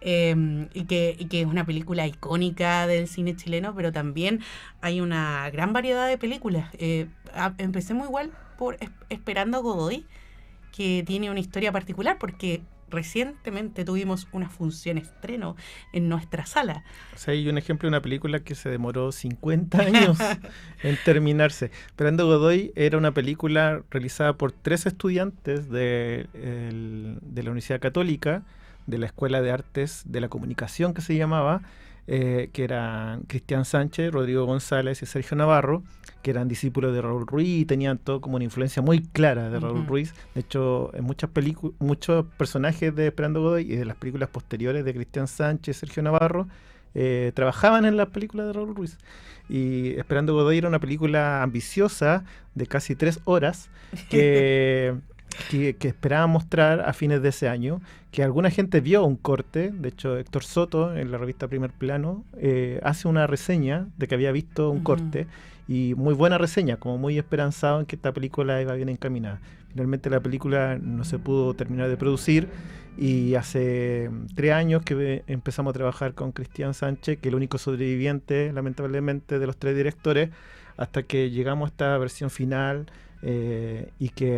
Speaker 2: y que es una película icónica del cine chileno, pero también hay una gran variedad de películas. Empecemos igual por Esperando a Godoy, que tiene una historia particular porque recientemente tuvimos una función estreno en nuestra sala.
Speaker 3: O sea, hay un ejemplo de una película que se demoró 50 años en terminarse. Esperando a Godoy era una película realizada por 3 estudiantes de la Universidad Católica, de la Escuela de Artes de la Comunicación que se llamaba, que eran Cristian Sánchez, Rodrigo González y Sergio Navarro, que eran discípulos de Raúl Ruiz y tenían todo como una influencia muy clara de Raúl Ruiz. De hecho, en muchos personajes de Esperando a Godoy y de las películas posteriores de Cristian Sánchez y Sergio Navarro trabajaban en las películas de Raúl Ruiz. Y Esperando a Godoy era una película ambiciosa de casi 3 horas que esperaba mostrar a fines de ese año, que alguna gente vio un corte. De hecho, Héctor Soto, en la revista Primer Plano, hace una reseña de que había visto un corte, y muy buena reseña, como muy esperanzado en que esta película iba bien encaminada. Finalmente la película no se pudo terminar de producir, y hace 3 años que empezamos a trabajar con Cristian Sánchez, que es el único sobreviviente, lamentablemente, de los 3 directores, hasta que llegamos a esta versión final, y que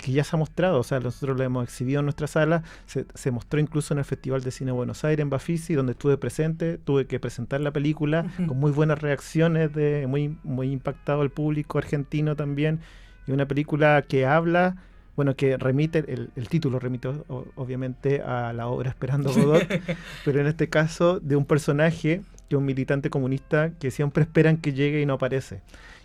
Speaker 3: ya se ha mostrado. O sea, nosotros lo hemos exhibido en nuestra sala, se mostró incluso en el Festival de Cine Buenos Aires, en Bafisi, donde estuve presente, tuve que presentar la película con muy buenas reacciones, muy impactado el público argentino también, y una película que habla, bueno, que remite, el título remite obviamente a la obra Esperando a Godot, pero en este caso de un personaje que es un militante comunista que siempre esperan que llegue y no aparece.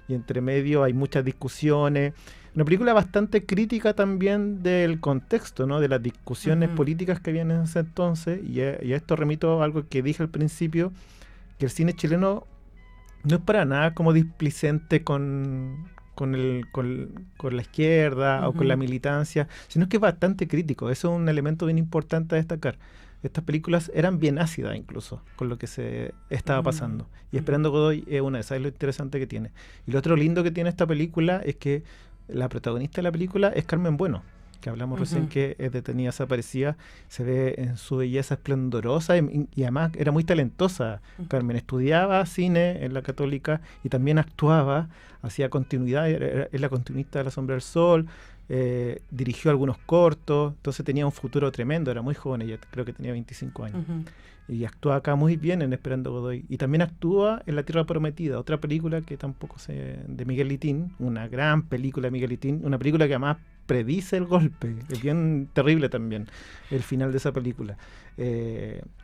Speaker 3: Y entre medio hay muchas discusiones. Una película bastante crítica también del contexto, ¿no? De las discusiones políticas que habían en ese entonces. Y a esto remito a algo que dije al principio, que el cine chileno no es para nada como displicente con la izquierda o con la militancia, sino que es bastante crítico. Eso es un elemento bien importante a destacar. Estas películas eran bien ácidas incluso con lo que se estaba pasando. Y Esperando a Godoy es una de esas, es lo interesante que tiene. Y lo otro lindo que tiene esta película es que la protagonista de la película es Carmen Bueno, que hablamos recién, que es detenida desaparecida. Se ve en su belleza esplendorosa y además era muy talentosa. Carmen estudiaba cine en la Católica y también actuaba, hacía continuidad, es la continuista de La Sombra del Sol, dirigió algunos cortos, entonces tenía un futuro tremendo, era muy joven, ella creo que tenía 25 años. Y actúa acá muy bien en Esperando a Godoy. Y también actúa en La Tierra Prometida, otra película que tampoco de Miguel Litín, una gran película de Miguel Litín, una película que además predice el golpe. Es bien terrible también el final de esa película.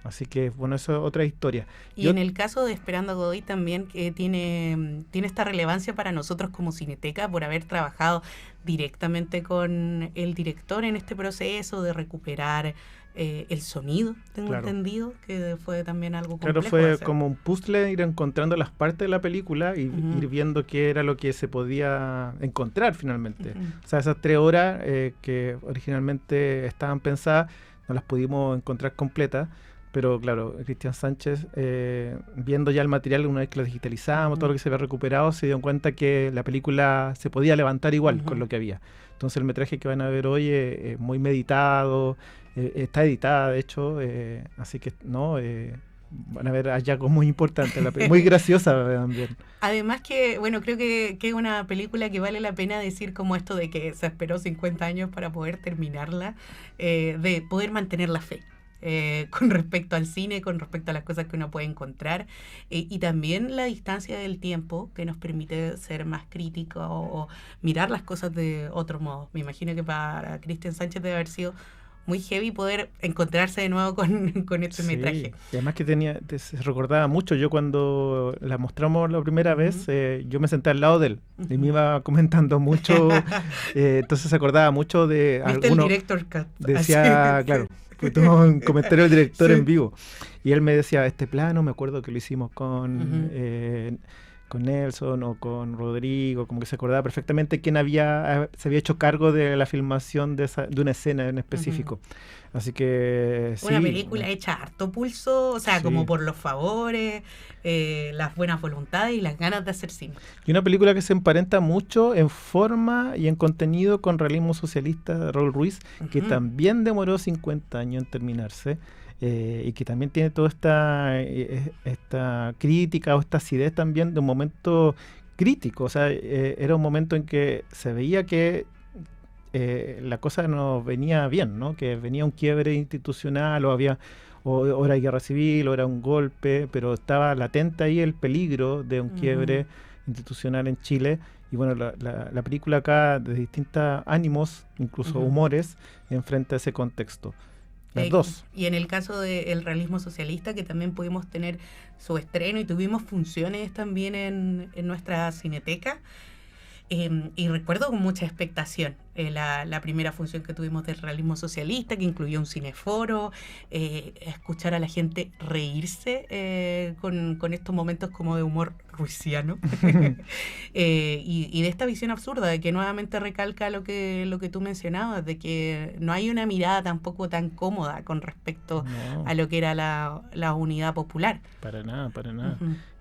Speaker 3: Así que, bueno, eso es otra historia.
Speaker 2: Y en el caso de Esperando a Godoy también tiene esta relevancia para nosotros como Cineteca por haber trabajado directamente con el director en este proceso de recuperar el sonido, tengo entendido, que fue también algo complejo.
Speaker 3: Claro, fue como un puzzle, ir encontrando las partes de la película y ir viendo qué era lo que se podía encontrar finalmente. O sea, esas 3 horas que originalmente estaban pensadas, no las pudimos encontrar completas, pero claro, Cristian Sánchez, viendo ya el material, una vez que lo digitalizamos, todo lo que se había recuperado, se dio cuenta que la película se podía levantar igual con lo que había. Entonces el metraje que van a ver hoy es muy meditado, está editada de hecho, así que no van a ver hallazgos muy importantes, muy graciosa también.
Speaker 2: Además que, bueno, creo que es una película que vale la pena decir como esto de que se esperó 50 años para poder terminarla, de poder mantener la fe. Con respecto al cine, con respecto a las cosas que uno puede encontrar, y también la distancia del tiempo que nos permite ser más críticos o mirar las cosas de otro modo. Me imagino que para Cristian Sánchez debe haber sido muy heavy poder encontrarse de nuevo con este metraje. Y
Speaker 3: además que se recordaba mucho. Yo cuando la mostramos la primera vez, yo me senté al lado de él y me iba comentando mucho. Entonces se acordaba mucho de algunos.
Speaker 2: El director cut.
Speaker 3: Decía, claro, fue todo un comentario del director en vivo. Y él me decía, este plano, me acuerdo que lo hicimos con Nelson o con Rodrigo, como que se acordaba perfectamente quién se había hecho cargo de la filmación de una escena en específico. Así que
Speaker 2: una película hecha a harto pulso, o sea, como por los favores, las buenas voluntades y las ganas de hacer cine.
Speaker 3: Y una película que se emparenta mucho en forma y en contenido con Realismo Socialista de Raúl Ruiz, que también demoró 50 años en terminarse. Y que también tiene toda esta crítica o esta acidez también de un momento crítico. O sea, era un momento en que se veía que la cosa no venía bien, ¿no? Que venía un quiebre institucional o era guerra civil o era un golpe, pero estaba latente ahí el peligro de un quiebre institucional en Chile. Y bueno, la película acá de distintos ánimos, incluso humores, enfrenta ese contexto. Las dos.
Speaker 2: Y en el caso del Realismo Socialista, que también pudimos tener su estreno y tuvimos funciones también en nuestra Cineteca, y recuerdo con mucha expectación la primera función que tuvimos del Realismo Socialista, que incluyó un cineforo, escuchar a la gente reírse con estos momentos como de humor ruisiano y de esta visión absurda, de que nuevamente recalca lo que tú mencionabas, de que no hay una mirada tampoco tan cómoda con respecto a lo que era la unidad popular.
Speaker 3: Para nada.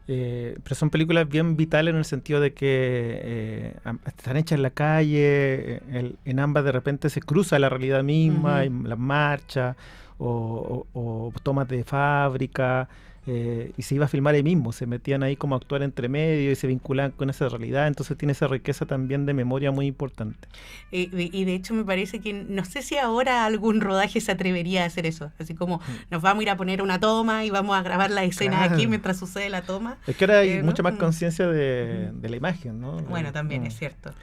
Speaker 3: Pero son películas bien vitales en el sentido de que están hechas en la calle, en ambas de repente se cruza la realidad misma, en las marchas o tomas de fábrica, y se iba a filmar ahí mismo, se metían ahí como a actuar entre medio y se vinculaban con esa realidad, entonces tiene esa riqueza también de memoria muy importante.
Speaker 2: Y de hecho me parece que, no sé si ahora algún rodaje se atrevería a hacer eso, así como nos vamos a ir a poner una toma y vamos a grabar la escena aquí mientras sucede la toma.
Speaker 3: Es que ahora hay mucha más conciencia de la imagen, ¿no?
Speaker 2: Bueno, también es cierto.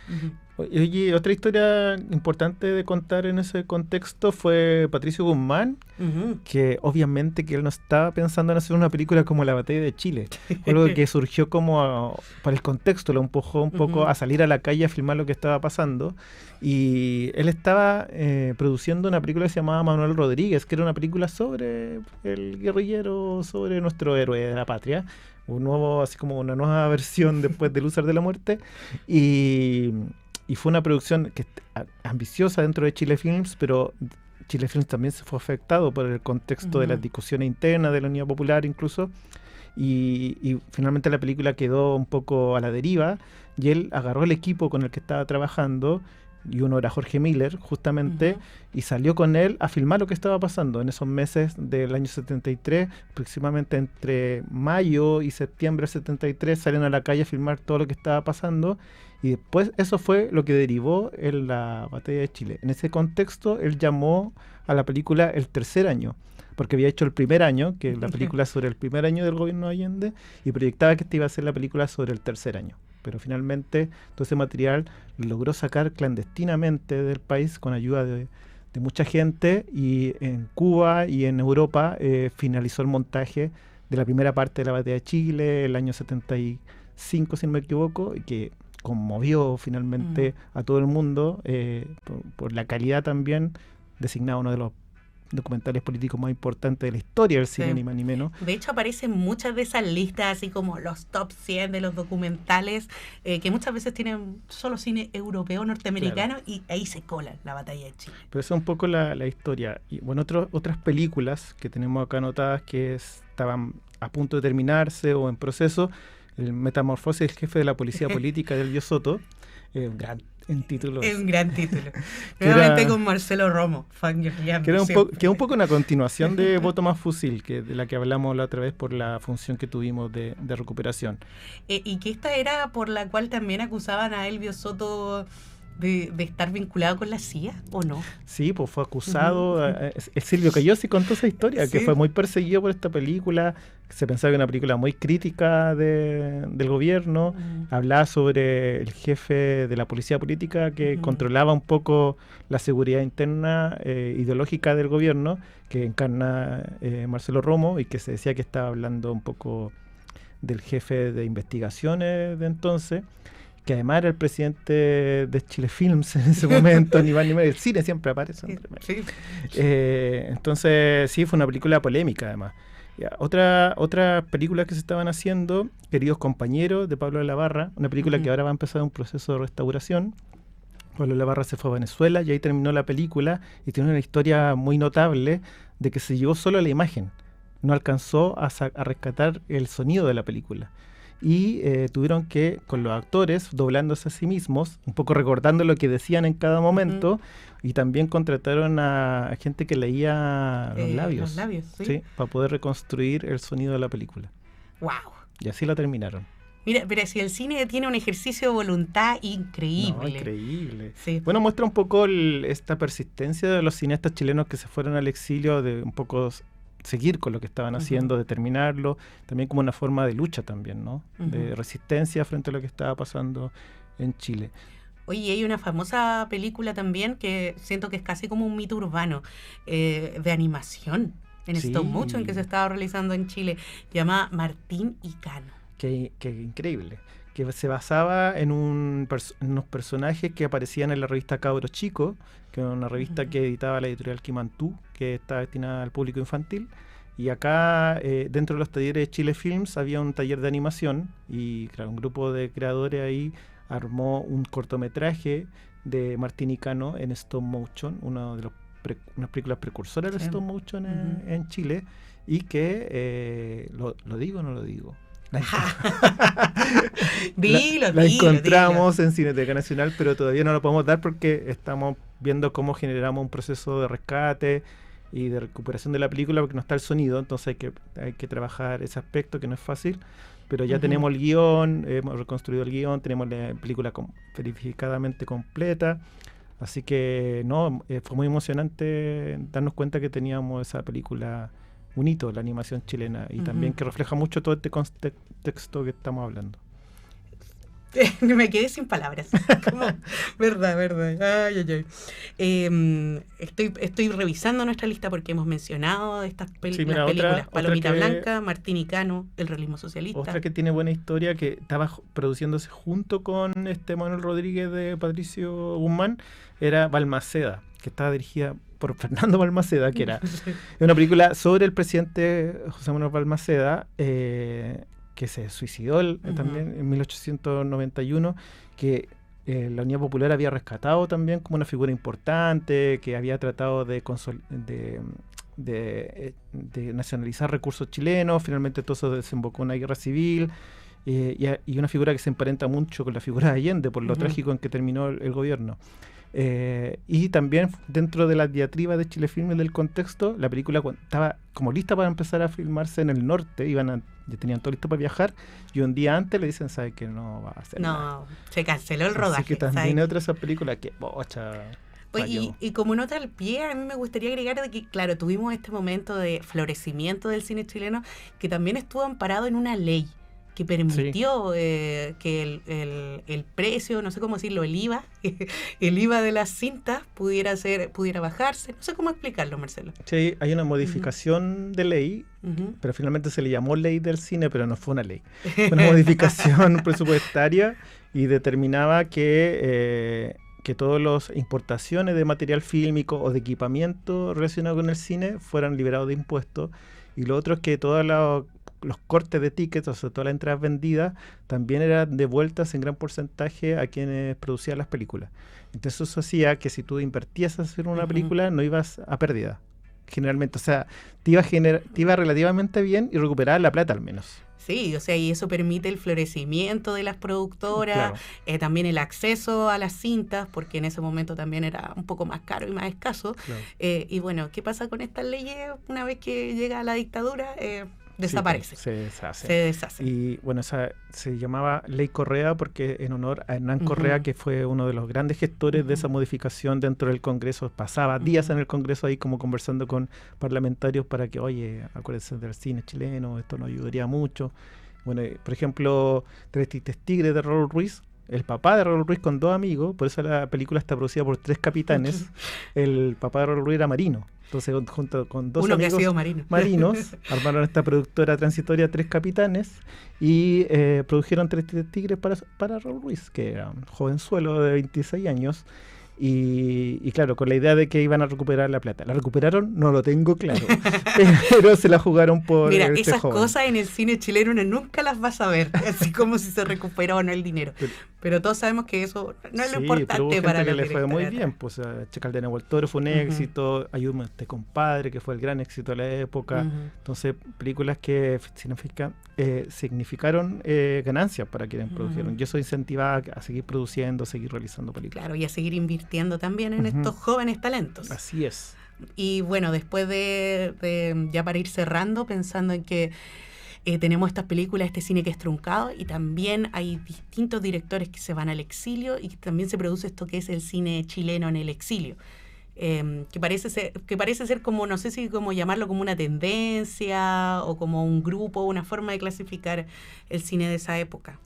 Speaker 3: Oye, otra historia importante de contar en ese contexto fue Patricio Guzmán, que obviamente que él no estaba pensando en hacer una película como La Batalla de Chile, algo que surgió como para el contexto, lo empujó un poco a salir a la calle a filmar lo que estaba pasando, y él estaba produciendo una película que se llamaba Manuel Rodríguez, que era una película sobre el guerrillero, sobre nuestro héroe de la patria, así como una nueva versión después del Lúzar de la Muerte, y fue una producción ambiciosa dentro de Chile Films, pero Chile Films también se fue afectado por el contexto de las discusiones internas de la Unidad Popular incluso, y finalmente la película quedó un poco a la deriva, y él agarró el equipo con el que estaba trabajando, y uno era Jorge Miller justamente, y salió con él a filmar lo que estaba pasando en esos meses del año 73, aproximadamente entre mayo y septiembre de 73, salieron a la calle a filmar todo lo que estaba pasando, y después eso fue lo que derivó en la Batalla de Chile. En ese contexto, él llamó a la película El Tercer Año, porque había hecho el primer año, que es la película sobre el primer año del gobierno de Allende, y proyectaba que esta iba a ser la película sobre el tercer año. Pero finalmente todo ese material logró sacar clandestinamente del país con ayuda de mucha gente, y en Cuba y en Europa finalizó el montaje de la primera parte de la Batalla de Chile el año 75, si no me equivoco, y que conmovió finalmente a todo el mundo por la calidad también, designado uno de los documentales políticos más importantes de la historia del cine, ni más ni menos.
Speaker 2: De hecho, aparecen muchas de esas listas, así como los top 100 de los documentales, que muchas veces tienen solo cine europeo, norteamericano, y ahí se cola la Batalla de Chile.
Speaker 3: Pero esa es un poco la historia. Y bueno, otras películas que tenemos acá anotadas que estaban a punto de terminarse o en proceso: el Metamorfosis del jefe de la policía política del Elvio Soto, un gran título.
Speaker 2: Es un gran título. Nuevamente con Marcelo Romo,
Speaker 3: que es un poco una continuación de Voto más Fusil, de la que hablamos la otra vez por la función que tuvimos de recuperación.
Speaker 2: Y que esta era por la cual también acusaban a Elvio Soto de estar vinculado con la CIA, ¿o no?
Speaker 3: Sí, pues fue acusado. Silvio Cayosi contó esa historia, que fue muy perseguido por esta película. Se pensaba que era una película muy crítica del gobierno. Hablaba sobre el jefe de la policía política que controlaba un poco la seguridad interna ideológica del gobierno, que encarna Marcelo Romo, y que se decía que estaba hablando un poco del jefe de investigaciones de entonces, que además era el presidente de Chile Films en ese momento, ni más ni menos. El cine siempre aparece. Entonces, sí, fue una película polémica además. Otra película que se estaban haciendo, Queridos Compañeros, de Pablo de la Barra, una película que ahora va a empezar un proceso de restauración. Pablo de la Barra se fue a Venezuela y ahí terminó la película, y tiene una historia muy notable de que se llevó solo la imagen, no alcanzó a rescatar el sonido de la película. Y tuvieron que, con los actores, doblándose a sí mismos, un poco recordando lo que decían en cada momento, y también contrataron a gente que leía los labios.
Speaker 2: Los labios,
Speaker 3: sí, para poder reconstruir el sonido de la película.
Speaker 2: ¡Wow!
Speaker 3: Y así la terminaron.
Speaker 2: Mira, pero si el cine tiene un ejercicio de voluntad increíble.
Speaker 3: No, increíble.
Speaker 2: Sí.
Speaker 3: Bueno, muestra un poco esta persistencia de los cineastas chilenos que se fueron al exilio, de un poco seguir con lo que estaban haciendo, de terminarlo, también como una forma de lucha también, ¿no? De resistencia frente a lo que estaba pasando en Chile.
Speaker 2: Oye, hay una famosa película también que siento que es casi como un mito urbano, de animación en stop motion que se estaba realizando en Chile, llamada Martín y Cano.
Speaker 3: Qué increíble. Que se basaba en unos personajes que aparecían en la revista Cabros Chicos, que era una revista que editaba la editorial Quimantú, que está destinada al público infantil. Y acá, dentro de los talleres de Chile Films, había un taller de animación, y claro, un grupo de creadores ahí armó un cortometraje de Martín y Cano en stop motion, unas películas precursoras de stop motion en Chile, y que, ¿lo digo o no lo digo? La encontramos en Cineteca Nacional, pero todavía no lo podemos dar porque estamos viendo cómo generamos un proceso de rescate y de recuperación de la película, porque no está el sonido, entonces hay que trabajar ese aspecto, que no es fácil, pero ya tenemos el guión, hemos reconstruido el guión, tenemos la película verificadamente completa, así que fue muy emocionante darnos cuenta que teníamos esa película, un hito, la animación chilena, y también que refleja mucho todo este contexto que estamos hablando.
Speaker 2: Me quedé sin palabras. Como, verdad. Ay, ay, ay. Estoy revisando nuestra lista porque hemos mencionado estas
Speaker 3: mira,
Speaker 2: las películas. Palomita
Speaker 3: otra que-
Speaker 2: Blanca, Martín y Cano, El realismo socialista.
Speaker 3: Otra que tiene buena historia, que estaba produciéndose junto con Manuel Rodríguez de Patricio Guzmán, era Balmaceda, que estaba dirigida por Fernando Balmaceda, que era una película sobre el presidente José Manuel Balmaceda, que se suicidó también en 1891, que la Unidad Popular había rescatado también como una figura importante, que había tratado de nacionalizar recursos chilenos. Finalmente todo eso desembocó en una guerra civil, y una figura que se emparenta mucho con la figura de Allende por lo trágico en que terminó el gobierno. Y también dentro de la diatriba de Chile Filmes del contexto, la película estaba como lista para empezar a filmarse en el norte, ya tenían todo listo para viajar, y un día antes le dicen, ¿sabe que no va a hacer nada?
Speaker 2: No, se canceló el rodaje.
Speaker 3: Así que también es otra de esas películas que, bocha,
Speaker 2: Oye,
Speaker 3: falló.
Speaker 2: y como nota al pie, a mí me gustaría agregar de que, claro, tuvimos este momento de florecimiento del cine chileno que también estuvo amparado en una ley que permitió que el precio, no sé cómo decirlo, el IVA, el IVA de las cintas pudiera bajarse. No sé cómo explicarlo, Marcelo.
Speaker 3: Sí, hay una modificación de ley, pero finalmente se le llamó ley del cine, pero no fue una ley. Fue una modificación presupuestaria y determinaba que todas las importaciones de material fílmico o de equipamiento relacionado con el cine fueran liberados de impuestos. Y lo otro es que todos los cortes de tickets, o sea, todas las entradas vendidas, también eran devueltas en gran porcentaje a quienes producían las películas. Entonces eso hacía que si tú invertías a hacer una película, no ibas a pérdida, generalmente. O sea, te iba relativamente bien y recuperabas la plata al menos.
Speaker 2: Sí, o sea, y eso permite el florecimiento de las productoras,
Speaker 3: Claro.
Speaker 2: También el acceso a las cintas, porque en ese momento también era un poco más caro y más escaso.
Speaker 3: Claro.
Speaker 2: Y bueno, ¿qué pasa con estas leyes? Una vez que llega la dictadura, desaparece.
Speaker 3: Sí, se deshace.
Speaker 2: Se deshace.
Speaker 3: Y bueno, esa se llamaba Ley Correa porque en honor a Hernán Correa, que fue uno de los grandes gestores de esa modificación dentro del Congreso. Pasaba días en el Congreso ahí como conversando con parlamentarios para que, oye, acuérdense del cine chileno, esto nos ayudaría mucho. Bueno, por ejemplo, Tres Tristes Tigres de Raúl Ruiz, el papá de Raúl Ruiz con dos amigos, por eso la película está producida por 3 capitanes. El papá de Raúl Ruiz era marino. Entonces, junto con dos
Speaker 2: Uno que ha
Speaker 3: amigos
Speaker 2: sido marino.
Speaker 3: marinos, armaron esta productora transitoria 3 capitanes y produjeron Tres Tigres para Raúl Ruiz, que era un jovenzuelo de 26 años. Y claro, con la idea de que iban a recuperar la plata. ¿La recuperaron? No lo tengo claro. Pero se la jugaron por
Speaker 2: Mira,
Speaker 3: este
Speaker 2: esas
Speaker 3: joven.
Speaker 2: cosas en el cine chileno uno nunca las va a saber, así como si se recuperó o no el dinero. Pero todos sabemos que eso no es lo
Speaker 3: Sí, pero hubo
Speaker 2: importante
Speaker 3: gente
Speaker 2: para
Speaker 3: que
Speaker 2: los
Speaker 3: le fue muy
Speaker 2: directores.
Speaker 3: bien. Pues Che Calderón del Toro fue un éxito. Ayúdame este compadre, que fue el gran éxito de la época. Entonces, películas que significaron ganancias para quienes produjeron. Y eso incentivaba a seguir produciendo, a seguir realizando películas.
Speaker 2: Claro, y a seguir invirtiendo también en estos jóvenes talentos.
Speaker 3: Así es.
Speaker 2: Y bueno, después de ya para ir cerrando, pensando en que tenemos estas películas, este cine que es truncado, y también hay distintos directores que se van al exilio y que también se produce esto que es el cine chileno en el exilio. Que parece ser como, no sé si como llamarlo como una tendencia o como un grupo, una forma de clasificar el cine de esa época.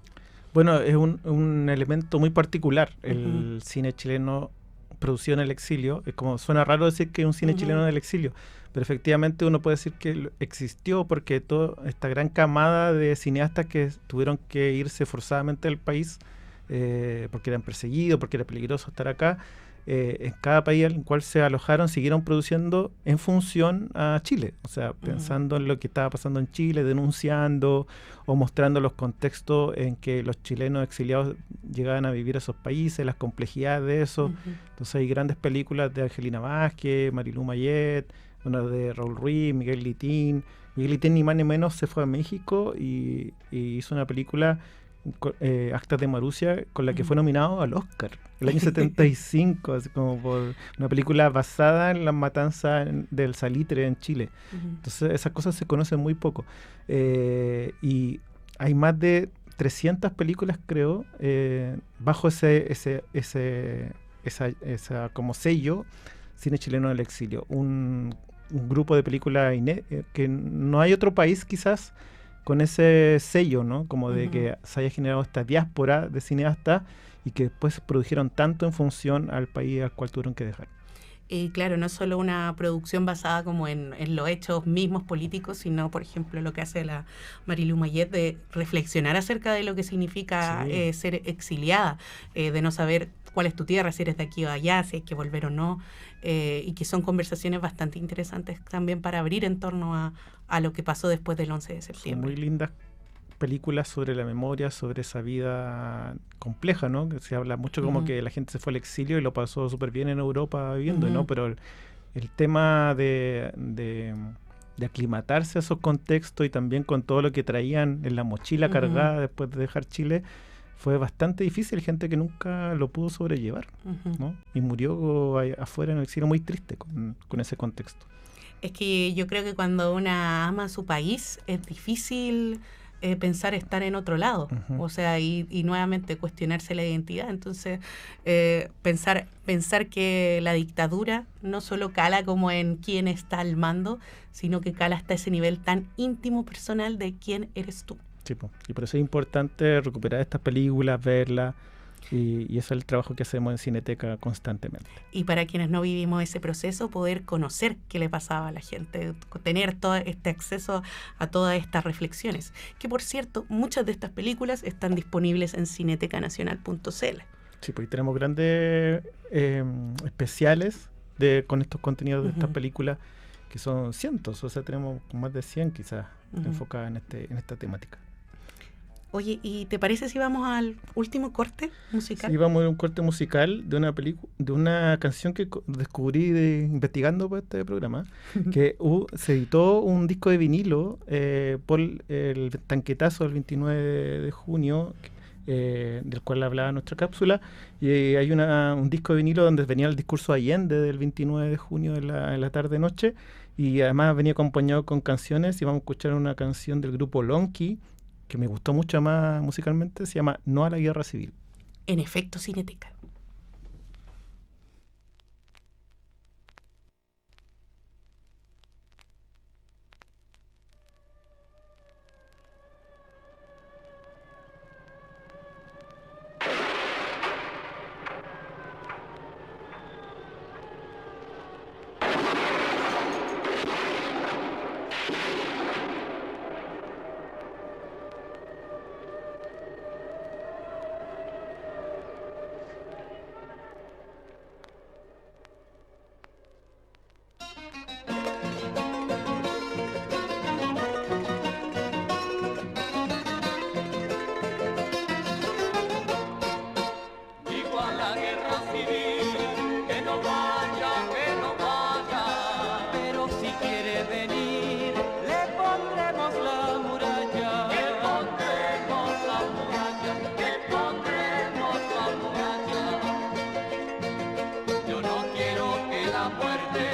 Speaker 3: Bueno, es un elemento muy particular el cine chileno producido en el exilio. Es como, suena raro decir que es un cine chileno en el exilio, pero efectivamente uno puede decir que existió porque toda esta gran camada de cineastas que tuvieron que irse forzadamente del país porque eran perseguidos, porque era peligroso estar acá, en cada país en el cual se alojaron siguieron produciendo en función a Chile, o sea, pensando en lo que estaba pasando en Chile, denunciando o mostrando los contextos en que los chilenos exiliados llegaban a vivir a esos países, las complejidades de eso. Entonces hay grandes películas de Angelina Vázquez, Marilú Mayet, una de Raúl Ruiz, Miguel Litín. Miguel Litín ni más ni menos se fue a México y hizo una película, Actas de Marusia, con la que fue nominado al Oscar el año 75, así como por una película basada en la matanza del Salitre en Chile. Entonces esas cosas se conocen muy poco, y hay más de 300 películas, creo, bajo esa como sello cine chileno del exilio, un grupo de películas que no hay otro país quizás con ese sello, ¿no? Como de
Speaker 2: Ujú.
Speaker 3: que se haya generado esta diáspora de cineastas y que después produjeron tanto en función al país al cual tuvieron que dejar.
Speaker 2: Y claro, no es solo una producción basada como en los hechos mismos políticos, sino, por ejemplo, lo que hace la Marilu Mayet de reflexionar acerca de lo que significa
Speaker 3: Sí.
Speaker 2: ser exiliada, de no saber cuál es tu tierra, si eres de aquí o allá, si hay que volver o no, y que son conversaciones bastante interesantes también para abrir en torno a lo que pasó después del 11 de
Speaker 3: Son
Speaker 2: septiembre.
Speaker 3: muy lindas películas sobre la memoria, sobre esa vida compleja, ¿no? Que se habla mucho como
Speaker 2: Ujú.
Speaker 3: que la gente se fue al exilio y lo pasó súper bien en Europa viviendo,
Speaker 2: Ujú.
Speaker 3: ¿no? Pero el tema de aclimatarse a esos contextos y también con todo lo que traían en la mochila
Speaker 2: Ujú.
Speaker 3: cargada después de dejar Chile fue bastante difícil, gente que nunca lo pudo sobrellevar,
Speaker 2: Ujú.
Speaker 3: ¿no? Y murió afuera en el exilio muy triste con ese contexto.
Speaker 2: Es que yo creo que cuando una ama su país es difícil pensar estar en otro lado,
Speaker 3: Ujú.
Speaker 2: o sea, y nuevamente cuestionarse la identidad. Entonces, pensar que la dictadura no solo cala como en quién está al mando, sino que cala hasta ese nivel tan íntimo personal de quién eres tú.
Speaker 3: Sí, po. Y por eso es importante recuperar estas películas, verlas, y eso es el trabajo que hacemos en Cineteca constantemente.
Speaker 2: Y para quienes no vivimos ese proceso, poder conocer qué le pasaba a la gente, tener todo este acceso a todas estas reflexiones. Que por cierto, muchas de estas películas están disponibles en cinetecanacional.cl.
Speaker 3: Sí, pues y tenemos grandes especiales con estos contenidos de estas
Speaker 2: Ujú.
Speaker 3: películas, que son cientos, o sea, tenemos más de 100 quizás
Speaker 2: Ujú.
Speaker 3: enfocadas en esta temática.
Speaker 2: Oye, ¿y te parece si vamos al último corte musical?
Speaker 3: Sí, vamos a ver un corte musical de una de una canción que descubrí investigando para este programa, que se editó un disco de vinilo por el tanquetazo del 29 de junio, del cual hablaba nuestra cápsula, y hay un disco de vinilo donde venía el discurso Allende del 29 de junio en la tarde-noche, y además venía acompañado con canciones, y vamos a escuchar una canción del grupo Lonky, que me gustó mucho más musicalmente, se llama No a la Guerra Civil.
Speaker 2: En efecto, Cineteca.
Speaker 4: Digo a la guerra civil que no vaya, pero si quiere venir le pondremos la muralla, le pondremos la muralla, le pondremos la muralla. Yo no quiero que la muerte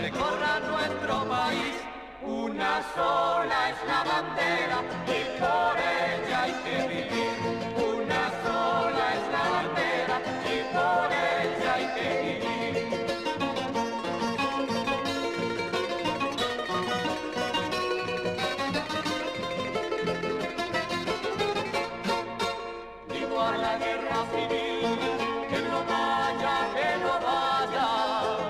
Speaker 4: recorra nuestro país, una sola es la bandera y por ella hay que vivir. Una sola es la bandera y por ella hay que vivir. Digo a la guerra civil que no vaya,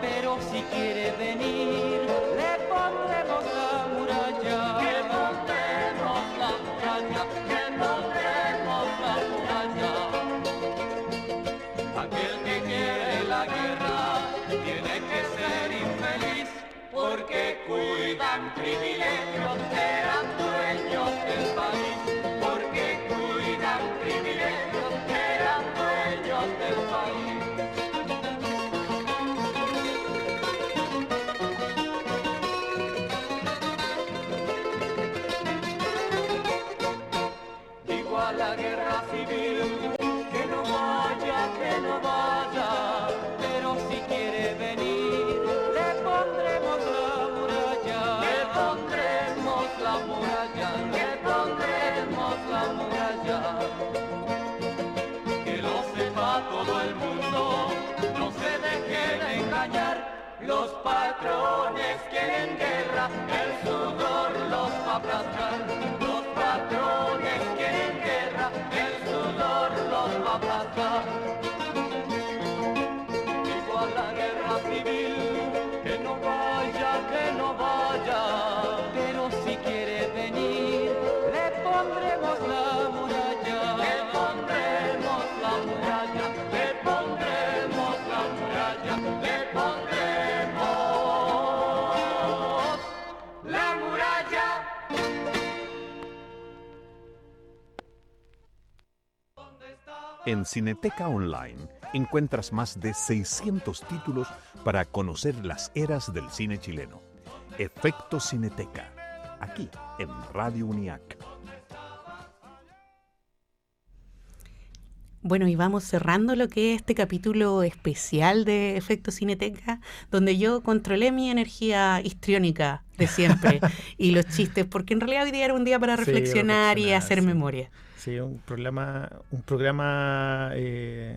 Speaker 4: pero si quiere venir le pondremos la muralla, le pondremos la muralla, le pondremos la muralla. Aquel que quiere la guerra tiene que ser infeliz, porque cuidan privilegios, eran dueños del país, porque cuidan privilegios, eran dueños del país. Digo a la guerra civil que no vaya, pero si quiere venir le pondremos la muralla, le pondremos la muralla, le pondremos la muralla. Que lo sepa todo el mundo, no se dejen engañar, los patrones quieren guerra, el sudor los va a aplastar, los
Speaker 1: En Cineteca Online encuentras más de 600 títulos para conocer las eras del cine chileno. Efecto Cineteca, aquí en Radio UNIAC.
Speaker 2: Bueno, y vamos cerrando lo que es este capítulo especial de Efecto Cineteca, donde yo controlé mi energía histriónica de siempre y los chistes, porque en realidad hoy día era un día para reflexionar y hacer memoria.
Speaker 3: Sí, un programa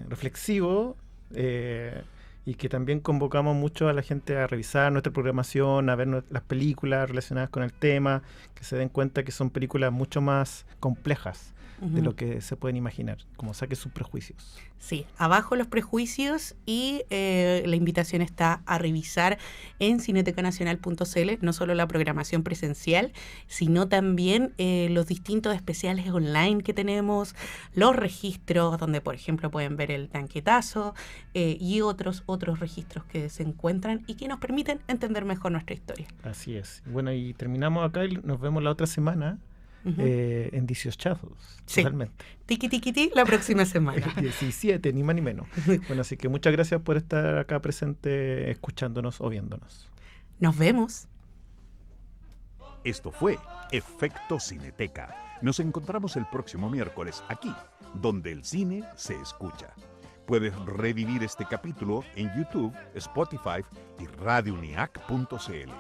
Speaker 3: reflexivo y que también convocamos mucho a la gente a revisar nuestra programación, a ver las películas relacionadas con el tema, que se den cuenta que son películas mucho más complejas de lo que se pueden imaginar, como saque sus prejuicios.
Speaker 2: Sí, abajo los prejuicios y la invitación está a revisar en cinetecanacional.cl no solo la programación presencial, sino también los distintos especiales online que tenemos, los registros donde por ejemplo pueden ver el tanquetazo y otros registros que se encuentran y que nos permiten entender mejor nuestra historia.
Speaker 3: Así es. Bueno, y terminamos acá y nos vemos la otra semana. En 18,
Speaker 2: sí.
Speaker 3: Totalmente.
Speaker 2: Tiki tiki ti la próxima semana.
Speaker 3: 17, ni más ni menos. Bueno, así que muchas gracias por estar acá presente, escuchándonos o viéndonos.
Speaker 2: Nos vemos.
Speaker 1: Esto fue Efecto Cineteca. Nos encontramos el próximo miércoles aquí, donde el cine se escucha. Puedes revivir este capítulo en YouTube, Spotify y radiouniac.cl.